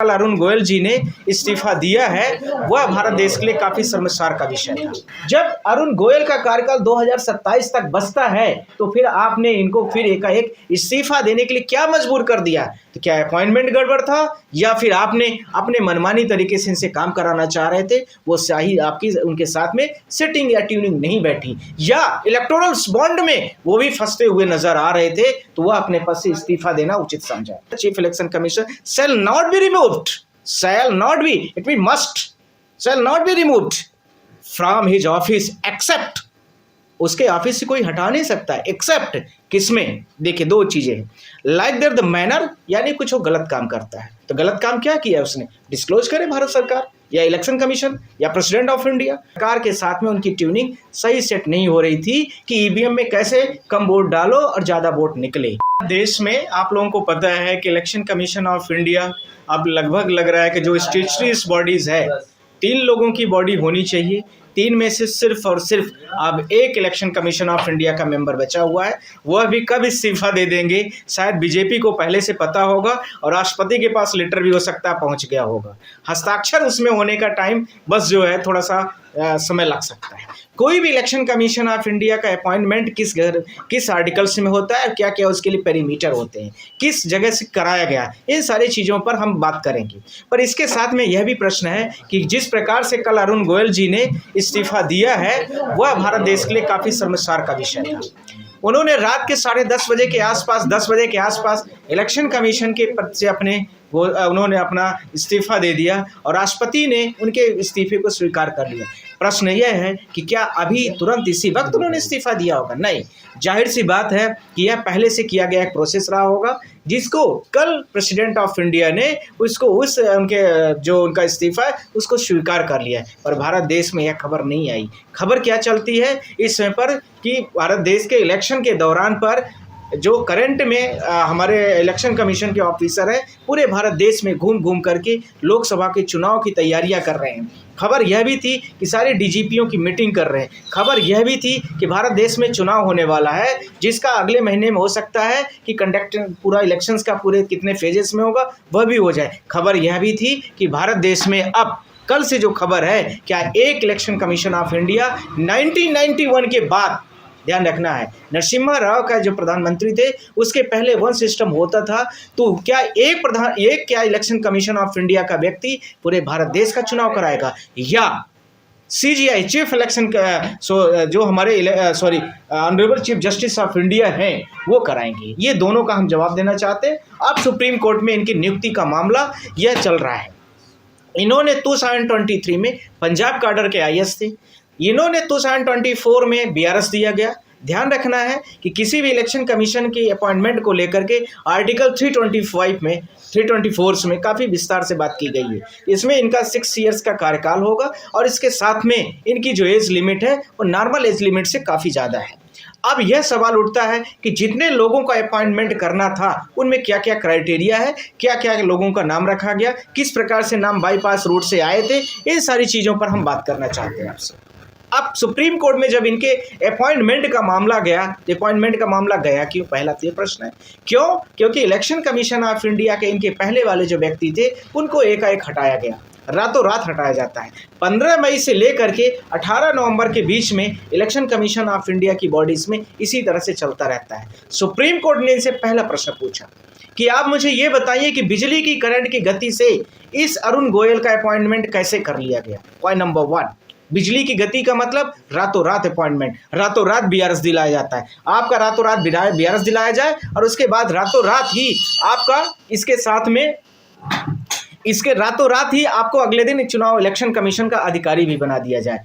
कल अरुण गोयल जी ने इस्तीफा दिया है, वह भारत देश के लिए काफी शर्मसार का विषय था। जब अरुण गोयल का कार्यकाल 2027 तक बचता है तो फिर आपने इनको फिर एकाएक इस्तीफा देने के लिए क्या मजबूर कर दिया? तो क्या अपॉइंटमेंट गड़बड़ था या फिर आपने अपने मनमानी तरीके से इनसे काम कराना चाह रहे थे? वो सही आपकी उनके साथ में सेटिंग या ट्यूनिंग नहीं बैठी, या इलेक्टोरल बॉन्ड में वो भी फंसते हुए नजर आ रहे थे, तो वह अपने पद से इस्तीफा देना उचित समझा। Chief election commission shall not be removed, shall not be, it means must, shall not be removed from his office except, उसके ऑफिस से कोई हटा नहीं सकता है, एक्सेप्ट किसमें? देखिए दो चीजें हैं, लाइक देयर द मैनर, यानी कुछ वो गलत काम करता है, तो गलत काम क्या किया उसने, डिस्क्लोज करे भारत सरकार या इलेक्शन कमीशन या प्रेसिडेंट ऑफ इंडिया। सरकार के साथ में उनकी ट्यूनिंग सही सेट नहीं हो रही थी कि ईवीएम में कैसे कम वोट डालो और ज्यादा वोट निकले। देश में आप लोगों को पता है कि इलेक्शन कमीशन ऑफ इंडिया अब लगभग लग रहा है कि जो स्टेचुटरी बॉडीज है, 3 लोगों की बॉडी होनी चाहिए, 3 में से सिर्फ और सिर्फ अब एक इलेक्शन कमीशन ऑफ इंडिया का मेंबर बचा हुआ है। वह भी कब इस्तीफा दे देंगे, शायद बीजेपी को पहले से पता होगा और राष्ट्रपति के पास लेटर भी हो सकता है पहुंच गया होगा। हस्ताक्षर उसमें होने का टाइम बस जो है थोड़ा सा समय लग सकता है। कोई भी इलेक्शन कमीशन ऑफ इंडिया का अपॉइंटमेंट किस आर्टिकल्स में होता है, क्या क्या उसके लिए पेरीमीटर होते हैं, किस जगह से कराया गया, इन सारी चीज़ों पर हम बात करेंगे। पर इसके साथ में यह भी प्रश्न है कि जिस प्रकार से कल अरुण गोयल जी ने इस्तीफा दिया है, वह भारत देश के लिए काफ़ी शर्मसार का विषय था। उन्होंने रात के 10:30 बजे के आसपास, 10 बजे के आसपास इलेक्शन कमीशन के पद से उन्होंने अपना इस्तीफा दे दिया और राष्ट्रपति ने उनके इस्तीफे को स्वीकार कर लिया। प्रश्न यह है कि क्या अभी तुरंत इसी वक्त उन्होंने इस्तीफा दिया होगा? नहीं, जाहिर सी बात है कि यह पहले से किया गया एक प्रोसेस रहा होगा, जिसको कल प्रेसिडेंट ऑफ इंडिया ने उनका इस्तीफा है उसको स्वीकार कर लिया है। पर भारत देश में यह खबर नहीं आई। खबर क्या चलती है इस समय पर कि भारत देश के इलेक्शन के दौरान पर जो करंट में हमारे इलेक्शन कमीशन के ऑफिसर हैं, पूरे भारत देश में घूम घूम करके लोकसभा के चुनाव की तैयारियां कर रहे हैं। खबर यह भी थी कि सारे डीजीपीओं की मीटिंग कर रहे हैं। खबर यह भी थी कि भारत देश में चुनाव होने वाला है, जिसका अगले महीने में हो सकता है कि कंडक्ट पूरा इलेक्शंस का पूरे कितने फेजेस में होगा वह भी हो जाए। खबर यह भी थी कि भारत देश में अब कल से जो खबर है, क्या एक इलेक्शन कमीशन ऑफ इंडिया 1991 के बाद, ध्यान रखना है, नरसिम्हा राव का जो प्रधानमंत्री थे उसके पहले वन सिस्टम होता था, तो क्या एक इलेक्शन कमीशन ऑफ इंडिया का व्यक्ति पूरे भारत देश का चुनाव कराएगा, या सीजीआई चीफ इलेक्शन जो हमारे honourable chief justice of India हैं वो कराएंगे? ये दोनों का हम जवाब देना चाहते हैं। अब सुप्रीम कोर्ट में इनकी नियुक्ति का मामला यह चल रहा है। इन्होंने 2023 में पंजाब काडर के आईएएस थे, इन्होंने 2024 में बीआरएस दिया गया। ध्यान रखना है कि किसी भी इलेक्शन कमीशन की अपॉइंटमेंट को लेकर के आर्टिकल 324 में काफ़ी विस्तार से बात की गई है। इसमें इनका 6 ईयर्स का कार्यकाल होगा और इसके साथ में इनकी जो एज लिमिट है वो नॉर्मल एज लिमिट से काफ़ी ज़्यादा है। अब यह सवाल उठता है कि जितने लोगों का अपॉइंटमेंट करना था उनमें क्या क्या क्राइटेरिया है, क्या क्या लोगों का नाम रखा गया, किस प्रकार से नाम बाईपास रूट से आए थे, इन सारी चीज़ों पर हम बात करना चाहते हैं आपसे। अब सुप्रीम कोर्ट में जब इनके अपॉइंटमेंट का मामला गया, तो अपॉइंटमेंट का मामला गया क्यों? पहला तो ये प्रश्न है क्यों? क्योंकि इलेक्शन कमीशन ऑफ इंडिया के इनके पहले वाले जो व्यक्ति थे उनको एकाएक हटाया गया, रातों रात हटाया जाता है। 15 मई से लेकर के 18 नवंबर के बीच में इलेक्शन कमीशन ऑफ इंडिया की बॉडीज में इसी तरह से चलता रहता है। सुप्रीम कोर्ट ने इनसे पहला प्रश्न पूछा कि आप मुझे ये बताइए कि बिजली की करंट की गति से इस अरुण गोयल का अपॉइंटमेंट कैसे कर लिया गया? पॉइंट नंबर 1, बिजली की गति का मतलब रातों रात अपॉइंटमेंट, रातों रात बीआरएस दिलाया जाता है। आपका रातों रात बीआरएस दिलाया जाए और उसके बाद रातों रात ही आपका इसके रातों रात ही आपको अगले दिन चुनाव इलेक्शन कमीशन का अधिकारी भी बना दिया जाए।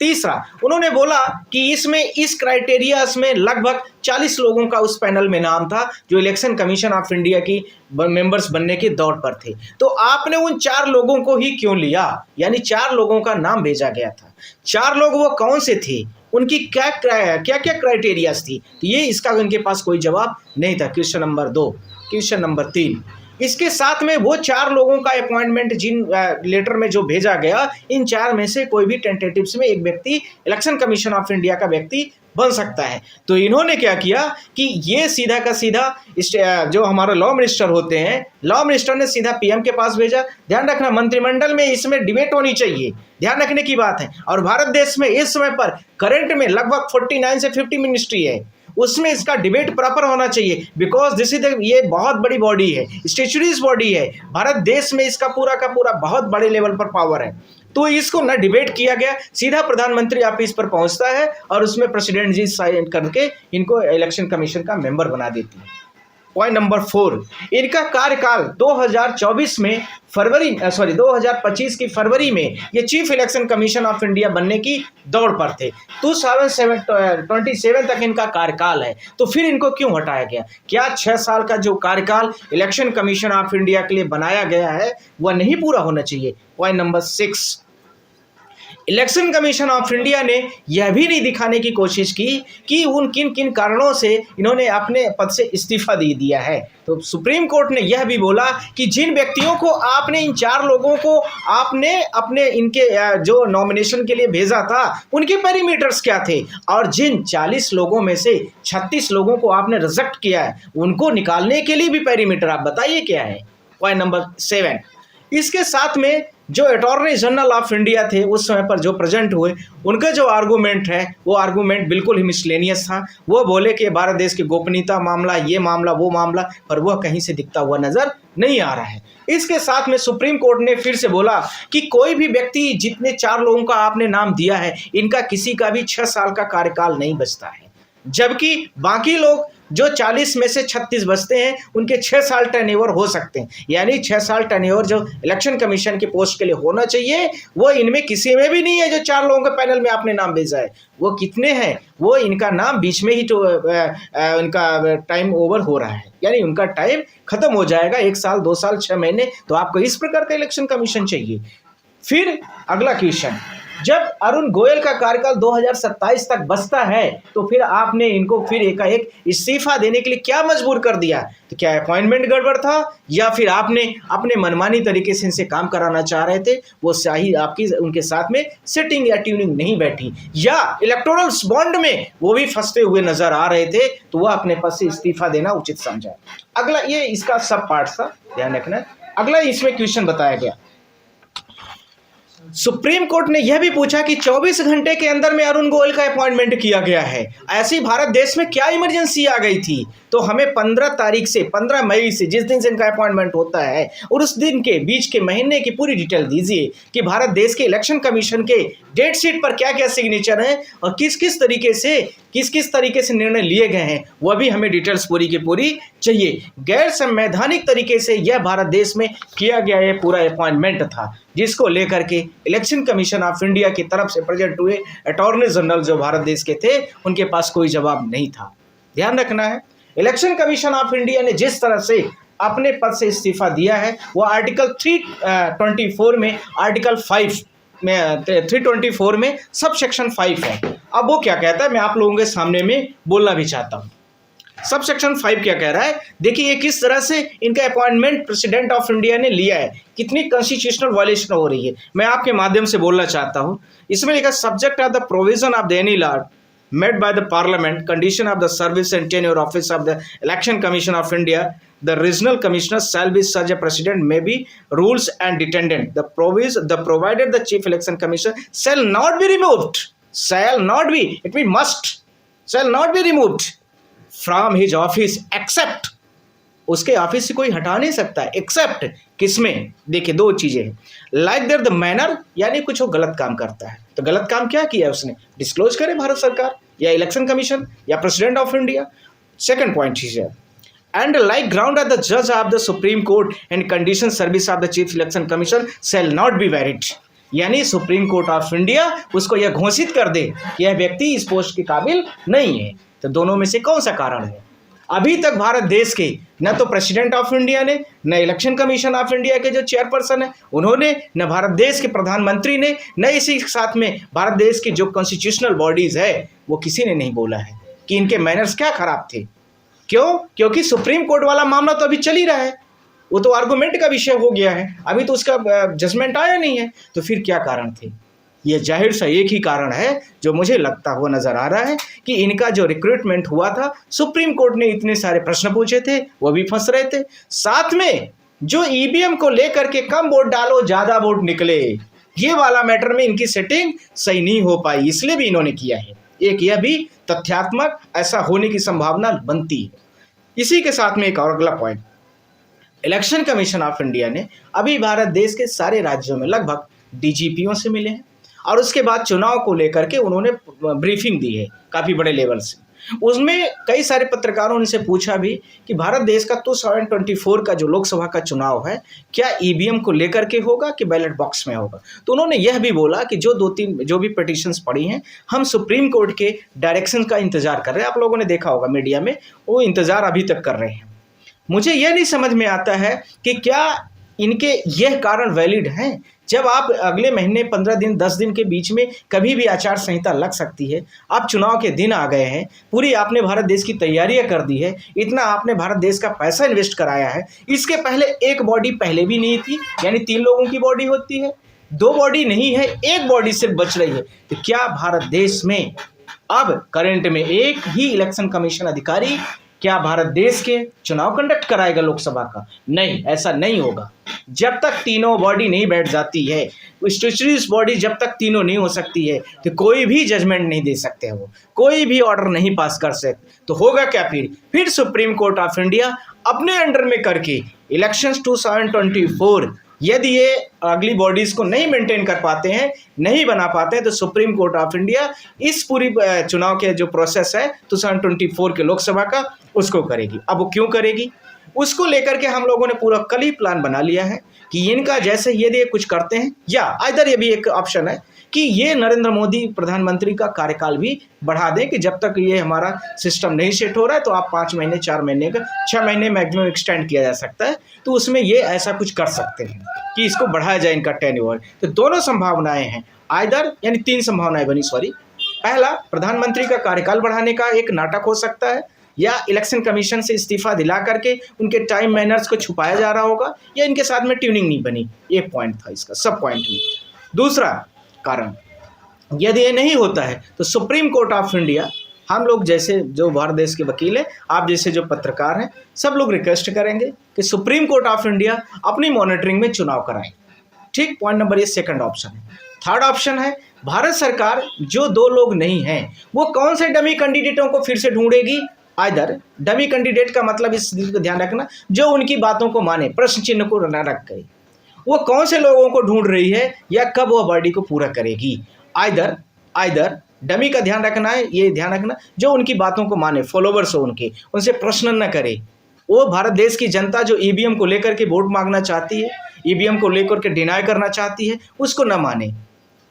तीसरा उन्होंने बोला कि इस क्राइटेरिया में लगभग 40 लोगों का उस पैनल में नाम था जो इलेक्शन कमीशन ऑफ इंडिया की मेंबर्स बनने के दौर पर थे। तो आपने उन 4 लोगों को ही क्यों लिया? यानी 4 लोगों का नाम भेजा गया था। 4 लोग वो कौन से थे, उनकी क्या क्राइटेरियाज थी? तो ये इसका उनके पास कोई जवाब नहीं था। Question number 2। क्वेश्चन नंबर 3, इसके साथ में वो 4 लोगों का अपॉइंटमेंट जिन लेटर में जो भेजा गया, इन 4 में से कोई भी टेंटेटिव्स में एक व्यक्ति इलेक्शन कमीशन ऑफ इंडिया का व्यक्ति बन सकता है। तो इन्होंने क्या किया कि ये सीधा का सीधा जो हमारा लॉ मिनिस्टर होते हैं, लॉ मिनिस्टर ने सीधा पीएम के पास भेजा। ध्यान रखना, मंत्रिमंडल में इसमें डिबेट होनी चाहिए, ध्यान रखने की बात है। और भारत देश में इस समय पर करंट में लगभग 49 से 50 मिनिस्ट्री है, उसमें इसका डिबेट प्रॉपर होना चाहिए, बिकॉज दिस इज ये बहुत बड़ी बॉडी है, स्टेचुरीज बॉडी है। भारत देश में इसका पूरा का पूरा बहुत बड़े लेवल पर पावर है। तो इसको ना डिबेट किया गया, सीधा प्रधानमंत्री ऑफिस पर पहुंचता है और उसमें प्रेसिडेंट जी साइन करके इनको इलेक्शन कमीशन का मेंबर बना देती है। पॉइंट नंबर 4, इनका कार्यकाल 2024 में 2025 की फरवरी में ये chief election commission of India बनने की दौड़ पर थे। 2027 तक इनका कार्यकाल है। तो फिर इनको क्यों हटाया गया? क्या 6 साल का जो कार्यकाल इलेक्शन कमीशन ऑफ इंडिया के लिए बनाया गया है वह नहीं पूरा होना चाहिए? Point number 6, election commission of India ने यह भी नहीं दिखाने की कोशिश की कि उन किन किन कारणों से इन्होंने अपने पद से इस्तीफा दे दिया है। तो सुप्रीम कोर्ट ने यह भी बोला कि जिन व्यक्तियों को आपने, इन 4 लोगों को आपने अपने इनके जो नॉमिनेशन के लिए भेजा था उनके पैरामीटर्स क्या थे, और जिन 40 लोगों में से 36 लोगों को आपने रिजेक्ट किया है उनको निकालने के लिए भी पैरामीटर आप बताइए क्या है। पॉइंट नंबर 7, इसके साथ में जो अटॉर्नी जनरल ऑफ इंडिया थे उस समय पर जो प्रेजेंट हुए, उनका जो आर्गूमेंट है वो आर्गूमेंट बिल्कुल ही मिसलेनियस था। वो बोले कि भारत देश की गोपनीयता मामला, ये मामला, वो मामला, पर वह कहीं से दिखता हुआ नजर नहीं आ रहा है। इसके साथ में सुप्रीम कोर्ट ने फिर से बोला कि कोई भी व्यक्ति, जितने 4 लोगों का आपने नाम दिया है, इनका किसी का भी 6 साल का कार्यकाल नहीं बचता है, जबकि बाकी लोग जो 40 में से 36 बचते हैं उनके 6 साल टर्नओवर हो सकते हैं। यानी 6 साल टर्नओवर जो इलेक्शन कमीशन के पोस्ट के लिए होना चाहिए वो इनमें किसी में भी नहीं है। जो 4 लोगों के पैनल में आपने नाम भेजा है वो कितने हैं, वो इनका नाम बीच में ही तो इनका टाइम ओवर हो रहा है, यानी उनका टाइम खत्म हो जाएगा। 1 साल, 2 साल, 6 महीने। तो आपको इस प्रकार का इलेक्शन कमीशन चाहिए। फिर अगला क्वेश्चन, जब अरुण गोयल का कार्यकाल 2027 तक बचता है तो फिर आपने इनको फिर एकाएक इस्तीफा देने के लिए क्या मजबूर कर दिया? तो क्या अपॉइंटमेंट गड़बड़ था, या फिर आपने अपने मनमानी तरीके से इनसे काम कराना चाह रहे थे, वो सही आपकी उनके साथ में सेटिंग या ट्यूनिंग नहीं बैठी, या इलेक्टोरल बॉन्ड में वो भी फंसते हुए नजर आ रहे थे, तो वह अपने पद से इस्तीफा देना उचित समझा। अगला, ये इसका सब पार्ट था, ध्यान रखना। अगला इसमें क्वेश्चन बताया गया, सुप्रीम कोर्ट ने यह भी पूछा कि 24 घंटे के अंदर में अरुण गोयल का अपॉइंटमेंट किया गया है, ऐसी भारत देश में क्या इमरजेंसी आ गई थी? तो हमें 15 मई से, जिस दिन से इनका अपॉइंटमेंट होता है, और उस दिन के बीच के महीने की पूरी डिटेल दीजिए कि भारत देश के इलेक्शन कमीशन के डेट शीट पर क्या क्या सिग्नेचर हैं और किस किस तरीके से निर्णय लिए गए हैं, वह भी हमें डिटेल्स पूरी की पूरी चाहिए। गैर संवैधानिक तरीके से यह भारत देश में किया गया ये पूरा अपॉइंटमेंट था, जिसको लेकर के इलेक्शन कमीशन ऑफ इंडिया की तरफ से प्रेजेंट हुए अटॉर्नी जनरल जो भारत देश के थे उनके पास कोई जवाब नहीं था। ध्यान रखना है, इलेक्शन कमीशन ऑफ इंडिया ने जिस तरह से अपने पद से इस्तीफा दिया है वो आर्टिकल 324 में, आर्टिकल 5 में, 324 में सब सेक्शन 5 है। अब वो क्या कहता है मैं आप लोगों के सामने में बोलना भी चाहता हूँ। सब सेक्शन 5 क्या कह रहा है, देखिए ये किस तरह से इनका अपॉइंटमेंट प्रेसिडेंट ऑफ इंडिया ने लिया है, कितनी कॉन्स्टिट्यूशनल वायलेशन हो रही है, मैं आपके माध्यम से बोलना चाहता हूँ। इसमें लिखा, subject of the provision of the any law made by the parliament, condition of the service and tenure office of the election commission of India, the regional commissioners shall be such a president may be rules and dependent. The provided the chief election commissioner shall not be removed, shall not be, it means must, shall not be removed from his office except, उसके office से कोई हटा नहीं सकता, accept किसमें? देखिए 2 चीजें हैं, लाइक दैट द मैनर, यानी कुछ वो गलत काम करता है, तो गलत काम क्या किया उसने, डिस्क्लोज करे भारत सरकार या इलेक्शन कमीशन या president of India. Second point चीज है, and like ground of the जज of the supreme court and condition service of the chief election commission shall not be valid, यानी सुप्रीम कोर्ट ऑफ इंडिया उसको यह घोषित कर दे कि यह व्यक्ति इस पोस्ट के काबिल नहीं है। तो दोनों में से कौन सा कारण है? अभी तक भारत देश के न तो प्रेसिडेंट ऑफ इंडिया ने, न इलेक्शन कमीशन ऑफ इंडिया के जो चेयरपर्सन है उन्होंने, न भारत देश के प्रधानमंत्री ने, न इसी के साथ में भारत देश की जो कॉन्स्टिट्यूशनल बॉडीज है वो किसी ने नहीं बोला है कि इनके मैनर्स क्या खराब थे। क्यों? क्योंकि सुप्रीम कोर्ट वाला मामला तो अभी चल ही रहा है, वो तो आर्गूमेंट का विषय हो गया है, अभी तो उसका जजमेंट आया नहीं है। तो फिर क्या कारण थे? ये जाहिर सा एक ही कारण है जो मुझे लगता हुआ नजर आ रहा है कि इनका जो रिक्रूटमेंट हुआ था, सुप्रीम कोर्ट ने इतने सारे प्रश्न पूछे थे, वो भी फंस रहे थे। साथ में जो ईवीएम को लेकर के कम वोट डालो ज्यादा वोट निकले, ये वाला मैटर में इनकी सेटिंग सही नहीं हो पाई, इसलिए भी इन्होंने किया है। एक यह भी तथ्यात्मक ऐसा होने की संभावना बनती है। इसी के साथ में एक और अगला point, election commission of India ने अभी भारत देश के सारे राज्यों में लगभग डीजीपीओं से मिले हैं और उसके बाद चुनाव को लेकर के उन्होंने ब्रीफिंग दी है काफ़ी बड़े लेवल से। उसमें कई सारे पत्रकारों ने से पूछा भी कि भारत देश का 2024 का जो लोकसभा का चुनाव है क्या ईवीएम को लेकर के होगा कि बैलेट बॉक्स में होगा। तो उन्होंने यह भी बोला कि जो भी पिटीशंस पड़ी हैं, हम सुप्रीम कोर्ट के डायरेक्शन का इंतजार कर रहे हैं। आप लोगों ने देखा होगा मीडिया में, वो इंतजार अभी तक कर रहे हैं। मुझे यह नहीं समझ में आता है कि क्या इनके यह कारण वैलिड हैं। जब आप अगले महीने 15 दिन 10 दिन के बीच में कभी भी आचार संहिता लग सकती है, आप चुनाव के दिन आ गए हैं, पूरी आपने भारत देश की तैयारियां कर दी है, इतना आपने भारत देश का पैसा इन्वेस्ट कराया है। इसके पहले एक बॉडी पहले भी नहीं थी, यानी 3 लोगों की बॉडी होती है, 2 बॉडी नहीं है, 1 बॉडी सिर्फ बच रही है। तो क्या भारत देश में अब करंट में एक ही इलेक्शन कमीशन अधिकारी क्या भारत देश के चुनाव कंडक्ट कराएगा लोकसभा का? नहीं, ऐसा नहीं होगा। जब तक तीनों बॉडी नहीं बैठ जाती है, स्टैट्यूटरी बॉडी जब तक तीनों नहीं हो सकती है, तो कोई भी जजमेंट नहीं दे सकते हैं, वो कोई भी ऑर्डर नहीं पास कर सकते। तो होगा क्या फिर सुप्रीम कोर्ट ऑफ इंडिया अपने अंडर में करके इलेक्शंस 2024 यदि ये अगली बॉडीज को नहीं मेंटेन कर पाते हैं, नहीं बना पाते हैं, तो सुप्रीम कोर्ट ऑफ इंडिया इस पूरी चुनाव के जो प्रोसेस है 2024 के लोकसभा का, उसको करेगी। अब वो क्यों करेगी, उसको लेकर के हम लोगों ने पूरा कल ही प्लान बना लिया है कि इनका जैसे यदि ये कुछ करते हैं, या इधर ये भी एक ऑप्शन है कि ये नरेंद्र मोदी प्रधानमंत्री का कार्यकाल भी बढ़ा दें कि जब तक ये हमारा सिस्टम नहीं सेट हो रहा है तो आप 5 महीने 4 महीने का 6 महीने मैक्सिमम एक्सटेंड किया जा सकता है। तो उसमें ये ऐसा कुछ कर सकते हैं कि इसको बढ़ाया जाए इनका टेन्योर। तो दोनों संभावनाएं हैं, आइदर यानी 3 संभावनाएं बनी, पहला प्रधानमंत्री का कार्यकाल बढ़ाने का एक नाटक हो सकता है, या इलेक्शन कमीशन से इस्तीफा दिला करके उनके टाइम मैनर्स को छुपाया जा रहा होगा, या इनके साथ में ट्यूनिंग नहीं बनी। एक पॉइंट था इसका सब पॉइंट में। दूसरा कारण, यदि ये नहीं होता है तो सुप्रीम कोर्ट ऑफ इंडिया, हम लोग जैसे जो भारत देश के वकील हैं, आप जैसे जो पत्रकार हैं, सब लोग रिक्वेस्ट करेंगे कि सुप्रीम कोर्ट ऑफ इंडिया अपनी मॉनिटरिंग में चुनाव कराएं। ठीक, पॉइंट नंबर ये सेकंड ऑप्शन है। थर्ड ऑप्शन है भारत सरकार जो 2 लोग नहीं हैं वो कौन से डमी कैंडिडेटों को फिर से ढूंढेगी। आइदर डमी कैंडिडेट का मतलब इस चीज को ध्यान रखना, जो उनकी बातों को माने, प्रश्न चिन्ह को न रख गए, वो कौन से लोगों को ढूंढ रही है या कब वो बॉडी को पूरा करेगी। आइदर डमी का ध्यान रखना है, ये ध्यान रखना जो उनकी बातों को माने, फॉलोवर्स हो उनके, उनसे प्रश्न न करे। वो भारत देश की जनता जो ईवीएम को लेकर के वोट मांगना चाहती है, ईवीएम को लेकर के डिनाई करना चाहती है, उसको न माने।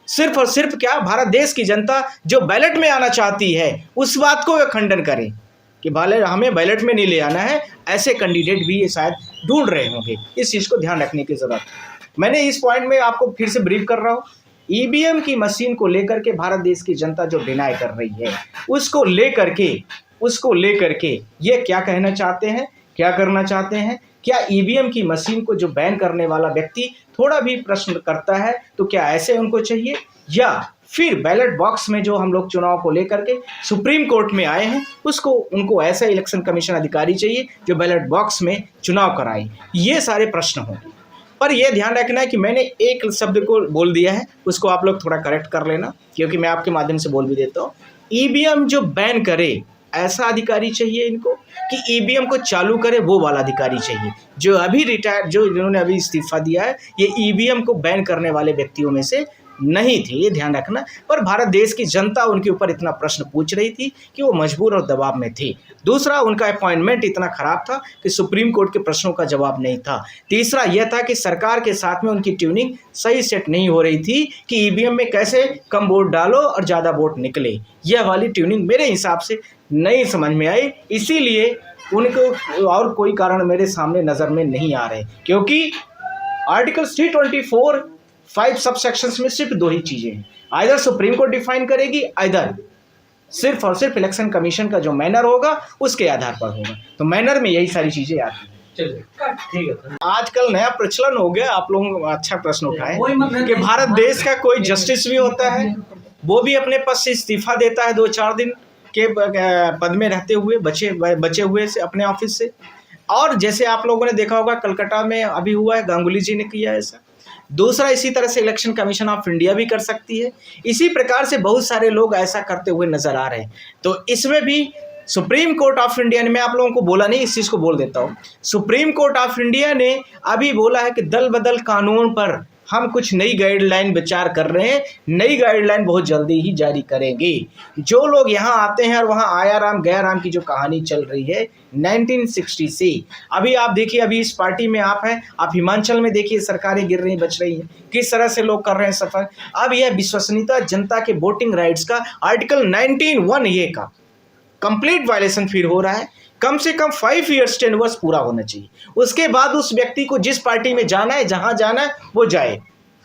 सिर्फ और सिर्फ क्या, भारत देश की जनता जो बैलेट में आना चाहती है उस बात को वे खंडन करें कि हमें बैलेट में नहीं ले आना है। ऐसे कैंडिडेट भी ये शायद ढूंढ रहे होंगे, इस चीज़ को ध्यान रखने की जरूरत है। मैंने इस पॉइंट में आपको फिर से ब्रीफ कर रहा हूँ, ईवीएम की मशीन को लेकर के भारत देश की जनता जो डिनाई कर रही है, उसको लेकर के ये क्या कहना चाहते हैं, क्या करना चाहते हैं। क्या ईवीएम की मशीन को जो बैन करने वाला व्यक्ति थोड़ा भी प्रश्न करता है तो क्या ऐसे उनको चाहिए, या फिर बैलेट बॉक्स में जो हम लोग चुनाव को लेकर के सुप्रीम कोर्ट में आए हैं उनको ऐसा इलेक्शन कमीशन अधिकारी चाहिए जो बैलेट बॉक्स में चुनाव कराए। ये सारे प्रश्न होंगे। पर यह ध्यान रखना है कि मैंने एक शब्द को बोल दिया है, उसको आप लोग थोड़ा करेक्ट कर लेना, क्योंकि मैं आपके माध्यम से बोल भी देता हूँ। ईवीएम जो बैन करे ऐसा अधिकारी चाहिए इनको, कि ईवीएम को चालू करे वो वाला अधिकारी चाहिए। जो अभी रिटायर, जो जिन्होंने अभी इस्तीफा दिया है, ये ईवीएम को बैन करने वाले व्यक्तियों में से नहीं थे, ये ध्यान रखना। पर भारत देश की जनता उनके ऊपर इतना प्रश्न पूछ रही थी कि वो मजबूर और दबाव में थे। दूसरा, उनका अपॉइंटमेंट इतना खराब था कि सुप्रीम कोर्ट के प्रश्नों का जवाब नहीं था। तीसरा यह था कि सरकार के साथ में उनकी ट्यूनिंग सही सेट नहीं हो रही थी कि ईवीएम में कैसे कम वोट डालो और ज़्यादा वोट निकले। यह वाली ट्यूनिंग मेरे हिसाब से नहीं समझ में आई, इसीलिए उनको और कोई कारण मेरे सामने नज़र में नहीं आ रहे, क्योंकि आर्टिकल 324 5 सब सेक्शंस में सिर्फ 2 ही चीज़ें हैं। आइदर सुप्रीम कोर्ट डिफाइन करेगी, आइदर सिर्फ और सिर्फ इलेक्शन कमीशन का जो मैनर होगा उसके आधार पर होगा। तो मैनर में यही सारी चीज़ें आती हैं। चलिए ठीक है। आजकल नया प्रचलन हो गया, आप लोग अच्छा प्रश्न उठाए वही मतलब कि भारत देश का कोई जस्टिस भी होता है, वो भी अपने पद से इस्तीफा देता है 2-4 दिन के पद में रहते हुए, बचे हुए से अपने ऑफिस से। और जैसे आप लोगों ने देखा होगा कलकत्ता में अभी हुआ है, गांगुली जी ने किया ऐसा। दूसरा, इसी तरह से इलेक्शन कमीशन ऑफ इंडिया भी कर सकती है। इसी प्रकार से बहुत सारे लोग ऐसा करते हुए नजर आ रहे हैं। तो इसमें भी सुप्रीम कोर्ट ऑफ इंडिया ने, मैं आप लोगों को बोला नहीं, इस चीज़ को बोल देता हूँ, सुप्रीम कोर्ट ऑफ इंडिया ने अभी बोला है कि दल बदल कानून पर हम कुछ नई गाइडलाइन विचार कर रहे हैं। नई गाइडलाइन बहुत जल्दी ही जारी करेंगे। जो लोग यहाँ आते हैं और वहाँ आया राम गया राम की जो कहानी चल रही है 1960 से, अभी आप देखिए, अभी इस पार्टी में आप हैं, आप हिमाचल में देखिए सरकारें गिर रही बच रही हैं, किस तरह से लोग कर रहे हैं सफ़र। अब यह विश्वसनीयता जनता के वोटिंग राइट्स का आर्टिकल 19(1)(a) का कंप्लीट वायलेशन फिर हो रहा है। कम से कम 5 ईयर्स टेन्योर पूरा होना चाहिए, उसके बाद उस व्यक्ति को जिस पार्टी में जाना है, जहां जाना है वो जाए।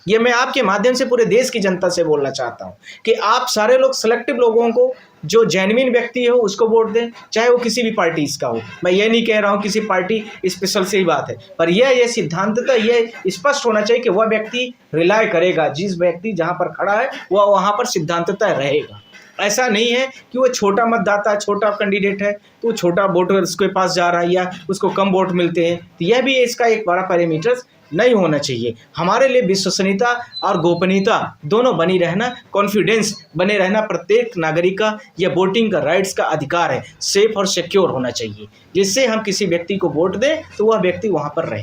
ये मैं आपके माध्यम से पूरे देश की जनता से बोलना चाहता हूं कि आप सारे लोग सेलेक्टिव लोगों को, जो जेन्युइन व्यक्ति हो उसको वोट दें, चाहे वो किसी भी पार्टी का हो। मैं ये नहीं कह रहा हूँ किसी पार्टी स्पेशल से ही बात है, पर यह सिद्धांतता ये स्पष्ट होना चाहिए कि वह व्यक्ति रिलाय करेगा, जिस व्यक्ति जहाँ पर खड़ा है वह वहाँ पर सिद्धांतता रहेगा। ऐसा नहीं है कि वो छोटा मतदाता, छोटा कैंडिडेट है तो छोटा वोट उसके पास जा रहा है या उसको कम वोट मिलते हैं, तो यह भी इसका एक बड़ा पैरामीटर नहीं होना चाहिए। हमारे लिए विश्वसनीयता और गोपनीयता दोनों बनी रहना, कॉन्फिडेंस बने रहना प्रत्येक नागरिक का, यह वोटिंग का राइट्स का अधिकार है, सेफ और सिक्योर होना चाहिए, जिससे हम किसी व्यक्ति को वोट दें तो वह व्यक्ति वहाँ पर रहे।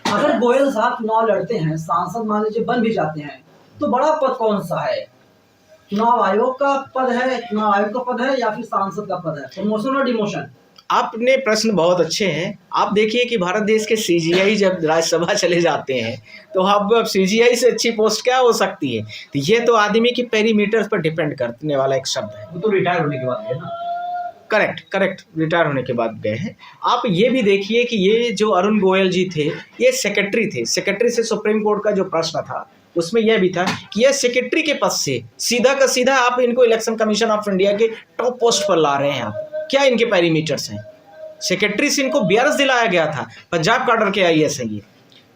अगर गोयल साहब चुनाव लड़ते हैं, सांसद मान लीजिए बन भी जाते हैं, तो बड़ा पद कौन सा है? चुनाव आयोग का पद है, चुनाव आयोग का पद है, या फिर सांसद का पद है? प्रमोशन और डिमोशन? आपने प्रश्न बहुत अच्छे हैं। आप देखिए कि भारत देश के सीजीआई जब राज्यसभा चले जाते हैं तो अब सीजीआई से अच्छी पोस्ट क्या हो सकती है? तो ये तो आदमी की पेरीमीटर पर डिपेंड करने वाला एक शब्द है। वो तो रिटायर होने के बाद है ना? करेक्ट, रिटायर होने के बाद गए हैं। आप ये भी देखिए कि ये जो अरुण गोयल जी थे, ये सेक्रेटरी थे। सेक्रेटरी से सुप्रीम कोर्ट का जो प्रश्न था उसमें यह भी था कि यह सेक्रेटरी के पद से सीधा का सीधा आप इनको इलेक्शन कमीशन ऑफ इंडिया के टॉप पोस्ट पर ला रहे हैं। आप क्या इनके पैरामीटर्स हैं? सेक्रेटरी से इनको BRS दिलाया गया था, पंजाब कैडर के IAS हैं ये।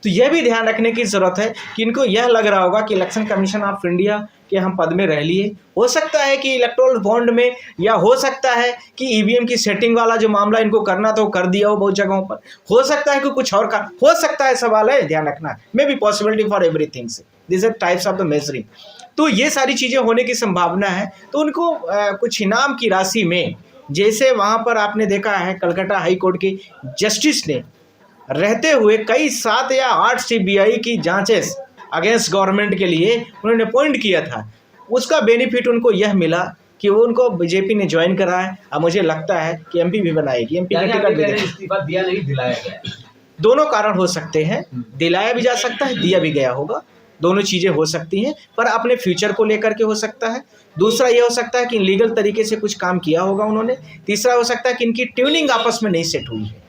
तो यह भी ध्यान रखने की ज़रूरत है कि इनको यह लग रहा होगा कि इलेक्शन कमीशन ऑफ इंडिया के हम पद में रह लिए। हो सकता है कि इलेक्टोरल बॉन्ड में, या हो सकता है कि EVM की सेटिंग वाला जो मामला इनको करना था वो कर दिया हो बहुत जगहों पर। हो सकता है कि कुछ और का हो सकता है, सवाल है, ध्यान रखना। May be possibility for everything से, this are types of the measuring. तो ये सारी चीज़ें होने की संभावना है। तो उनको कुछ इनाम की राशि में, जैसे वहाँ पर आपने देखा है कलकत्ता हाई कोर्ट के जस्टिस ने रहते हुए कई 7 या 8 CBI की जांचेस अगेंस्ट गवर्नमेंट के लिए उन्होंने अपॉइंट किया था। उसका बेनिफिट उनको यह मिला कि वो उनको बीजेपी ने ज्वाइन करा है। अब मुझे लगता है कि MP भी बनाएगी, MP का टिकट भी इस्तीफा दिया नहीं, दिलाया गया। दोनों कारण हो सकते हैं, दिलाया भी जा सकता है, दिया भी गया होगा, दोनों चीज़ें हो सकती हैं, पर अपने फ्यूचर को लेकर के हो सकता है। दूसरा ये हो सकता है कि लीगल तरीके से कुछ काम किया होगा उन्होंने। तीसरा हो सकता है कि इनकी ट्यूनिंग आपस में नहीं सेट हुई है,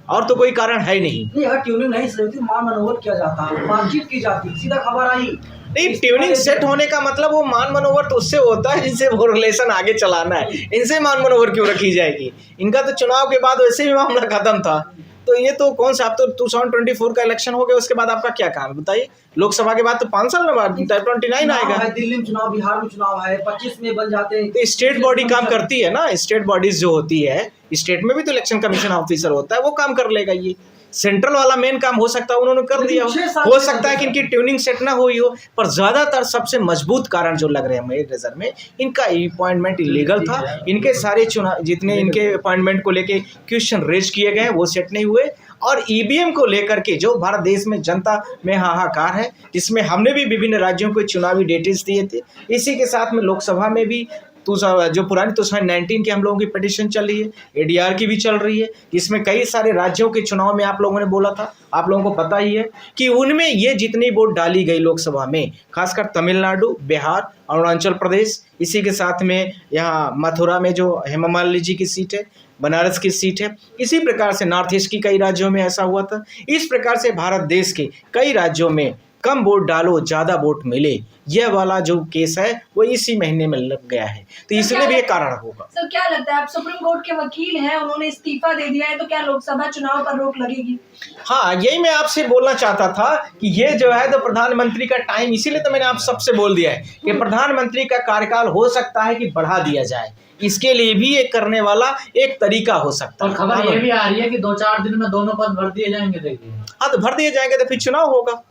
और तो कोई कारण है नहीं। अगर ट्यूनिंग नहीं सेट होती, मान मनोवर किया जाता, बातचीत की जाती, सीधा खबर आई नहीं, ट्यूनिंग सेट होने का मतलब वो मान मनोवर तो उससे होता है जिनसे वो रिलेशन आगे चलाना है। इनसे मान मनोवर क्यों रखी जाएगी? इनका तो चुनाव के बाद वैसे भी मामला खत्म था। तो ये तो कौन सा, आप तो 2024 का इलेक्शन हो गया, उसके बाद आपका क्या काम है बताइए? लोकसभा के बाद तो 5 साल में बाद 29 आएगा। दिल्ली में चुनाव, बिहार में चुनाव है, 25 में बन जाते हैं। तो स्टेट बॉडी काम करती है ना, स्टेट बॉडीज जो होती है, स्टेट में भी तो इलेक्शन कमीशन ऑफिसर होता है, वो काम कर लेगा। ये सेंट्रल वाला मेन काम हो सकता है उन्होंने कर दिया हो सकता है कि इनकी ट्यूनिंग सेट ना हुई हो, पर ज़्यादातर सबसे मजबूत कारण जो लग रहे हैं मेरे नज़र में, इनका अपॉइंटमेंट इलीगल था। इनके सारे चुनाव जितने इनके अपॉइंटमेंट को लेके क्वेश्चन रेज किए गए वो सेट नहीं हुए। और EVM को लेकर के जो भारत देश में जनता में हाहाकार है, जिसमें हमने भी विभिन्न राज्यों को चुनावी डिटेल्स दिए थे, इसी के साथ में लोकसभा में भी जो पुरानी 2019 की हम लोगों की पिटीशन चल रही है, ADR की भी चल रही है, जिसमें कई सारे राज्यों के चुनाव में आप लोगों ने बोला था, आप लोगों को पता ही है कि उनमें ये जितनी वोट डाली गई लोकसभा में, खासकर तमिलनाडु, बिहार, अरुणाचल प्रदेश, इसी के साथ में यहाँ मथुरा में जो हेमा मालिनी जी की सीट है, बनारस की सीट है, इसी प्रकार से नॉर्थ ईस्ट की कई राज्यों में ऐसा हुआ था। इस प्रकार से भारत देश के कई राज्यों में कम वोट डालो ज़्यादा वोट मिले, यह वाला जो केस है वो इसी महीने में लग गया है, तो इसलिए भी एक कारण होगा। सर क्या लगता है, आप सुप्रीम कोर्ट के वकील हैं, उन्होंने इस्तीफा दे दिया है, तो क्या लोकसभा चुनाव पर रोक लगेगी? हाँ, यही मैं आपसे बोलना चाहता था कि ये जो है तो प्रधानमंत्री का टाइम, इसीलिए तो मैंने आप सबसे बोल दिया है कि प्रधानमंत्री का कार्यकाल हो सकता है कि बढ़ा दिया जाए, इसके लिए भी एक करने वाला एक तरीका हो सकता और है। खबर ये भी आ रही है कि 2-4 दिन में दोनों पद भर दिए जाएंगे। देखिए, हाँ, तो भर दिए जाएंगे तो फिर चुनाव होगा,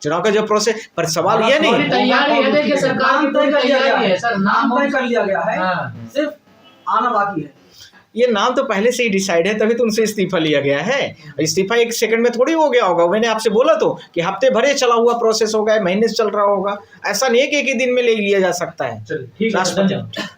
चुनाव का जो प्रोसेस, पर सवाल ये नहीं पूरी तैयारी है, देखिए सरकार की पूरी तैयारी है सर, नाम तय कर लिया गया है, हाँ। सिर्फ आना बाकी है। ये नाम तो पहले से ही डिसाइड है, तभी तो उनसे इस्तीफा लिया गया है। इस्तीफा एक सेकंड में थोड़ी हो गया होगा, मैंने आपसे बोला तो कि हफ्ते भरे चला हुआ प्रोसेस होगा, महीने से चल रहा होगा, ऐसा नहीं है कि एक ही दिन में ले लिया जा सकता है। चलिए ठीक है, राष्ट्रपति। धन्यवाद।